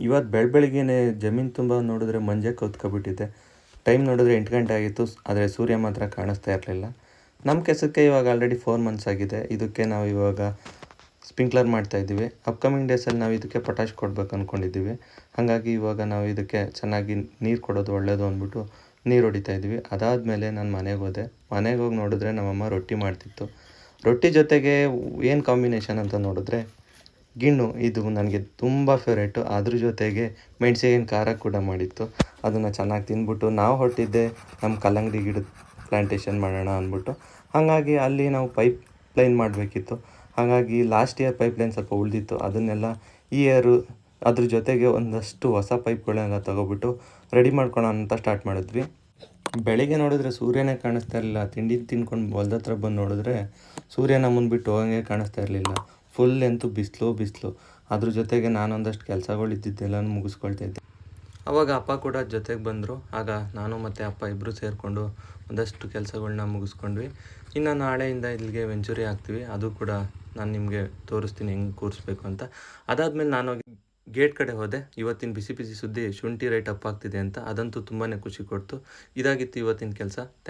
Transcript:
ಇವತ್ತು ಬೆಳಗ್ಗೆನೇ ಜಮೀನು ತುಂಬ ನೋಡಿದ್ರೆ ಮಂಜೆ ಕೌತ್ಕೊಬಿಟ್ಟಿದೆ. ಟೈಮ್ ನೋಡಿದ್ರೆ 8 ಗಂಟೆ ಆಗಿತ್ತು. ಆದರೆ ಸೂರ್ಯ ಮಾತ್ರ ಕಾಣಿಸ್ತಾ ಇರಲಿಲ್ಲ. ನಮ್ಮ ಕೆಲಸಕ್ಕೆ ಇವಾಗ ಆಲ್ರೆಡಿ 4 ಮಂತ್ಸ್ ಆಗಿದೆ. ಇದಕ್ಕೆ ನಾವು ಇವಾಗ ಸ್ಪ್ರಿಂಕ್ಲರ್ ಮಾಡ್ತಾಯಿದ್ದೀವಿ. ಅಪ್ಕಮಿಂಗ್ ಡೇಸಲ್ಲಿ ನಾವು ಇದಕ್ಕೆ ಪೊಟ್ಯಾಷ್ ಕೊಡ್ಬೇಕು ಅಂದ್ಕೊಂಡಿದ್ದೀವಿ. ಹಾಗಾಗಿ ಇವಾಗ ನಾವು ಇದಕ್ಕೆ ಚೆನ್ನಾಗಿ ನೀರು ಕೊಡೋದು ಒಳ್ಳೆಯದು ಅಂದ್ಬಿಟ್ಟು ನೀರು ಹೊಡಿತಾ ಇದ್ದೀವಿ. ಅದಾದಮೇಲೆ ನಾನು ಮನೆಗೆ ಹೋದೆ. ಮನೆಗೆ ಹೋಗಿ ನೋಡಿದ್ರೆ ನಮ್ಮಮ್ಮ ರೊಟ್ಟಿ ಮಾಡ್ತಿತ್ತು. ರೊಟ್ಟಿ ಜೊತೆಗೆ ಏನು ಕಾಂಬಿನೇಷನ್ ಅಂತ ನೋಡಿದ್ರೆ ಗಿಣ್ಣು, ಇದು ನನಗೆ ತುಂಬ ಫೇವ್ರೇಟು. ಅದ್ರ ಜೊತೆಗೆ ಮೆಣಸಿನ ಖಾರ ಕೂಡ ಮಾಡಿತ್ತು. ಅದನ್ನು ಚೆನ್ನಾಗಿ ತಿಂದ್ಬಿಟ್ಟು ನಾವು ಹೊರಟಿದ್ದೆ ನಮ್ಮ ಕಲ್ಲಂಗಡಿ ಗಿಡದ ಪ್ಲ್ಯಾಂಟೇಷನ್ ಮಾಡೋಣ ಅಂದ್ಬಿಟ್ಟು. ಹಾಗಾಗಿ ಅಲ್ಲಿ ನಾವು ಪೈಪ್ ಲೈನ್ ಮಾಡಬೇಕಿತ್ತು. ಹಾಗಾಗಿ ಲಾಸ್ಟ್ ಇಯರ್ ಪೈಪ್ ಲೈನ್ ಸ್ವಲ್ಪ ಉಳಿದಿತ್ತು. ಅದನ್ನೆಲ್ಲ ಈ ಇಯರು ಅದ್ರ ಜೊತೆಗೆ ಒಂದಷ್ಟು ಹೊಸ ಪೈಪ್ಗಳನ್ನೆಲ್ಲ ತೊಗೊಬಿಟ್ಟು ರೆಡಿ ಮಾಡ್ಕೊಳ್ಳೋಣ ಅಂತ ಸ್ಟಾರ್ಟ್ ಮಾಡಿದ್ವಿ. ಬೆಳಿಗ್ಗೆ ನೋಡಿದ್ರೆ ಸೂರ್ಯನೇ ಕಾಣಿಸ್ತಾ ಇರಲಿಲ್ಲ. ತಿಂಡಿ ತಿನ್ಕೊಂಡು ಹೊಲ್ದ ಹತ್ರ ಬಂದು ನೋಡಿದ್ರೆ ಸೂರ್ಯ ನಮ್ಮನ್ನು ಬಿಟ್ಟು ಹೋಗಂಗೆ ಕಾಣಿಸ್ತಾ ಇರಲಿಲ್ಲ. ಫುಲ್ ಎಂತೂ ಬಿಸಿಲು. ಅದ್ರ ಜೊತೆಗೆ ನಾನೊಂದಷ್ಟು ಕೆಲಸಗಳು ಇದ್ದಿದ್ದೆಲ್ಲನೂ ಮುಗಿಸ್ಕೊಳ್ತಾ ಇದ್ದೆ. ಆವಾಗ ಅಪ್ಪ ಕೂಡ ಜೊತೆಗೆ ಬಂದರು. ಆಗ ನಾನು ಮತ್ತು ಅಪ್ಪ ಇಬ್ಬರು ಸೇರಿಕೊಂಡು ಒಂದಷ್ಟು ಕೆಲಸಗಳ್ನ ಮುಗಿಸ್ಕೊಂಡ್ವಿ. ಇನ್ನು ನಾಳೆಯಿಂದ ಇಲ್ಲಿಗೆ ವೆಂಚುರಿ ಹಾಕ್ತೀವಿ. ಅದು ಕೂಡ ನಾನು ನಿಮಗೆ ತೋರಿಸ್ತೀನಿ ಹೆಂಗೆ ಕೂರಿಸ್ಬೇಕು ಅಂತ. ಅದಾದಮೇಲೆ ನಾನು ಗೇಟ್ ಕಡೆ ಹೋದೆ. ಇವತ್ತಿನ ಬಿಸಿ ಸುದ್ದಿ ಶುಂಠಿ ರೇಟ್ ಅಪ್ ಆಗ್ತಿದೆ ಅಂತ. ಅದಂತೂ ತುಂಬಾ ಖುಷಿ ಕೊಡ್ತು. ಇದಾಗಿತ್ತು ಇವತ್ತಿನ ಕೆಲಸ. Thank you.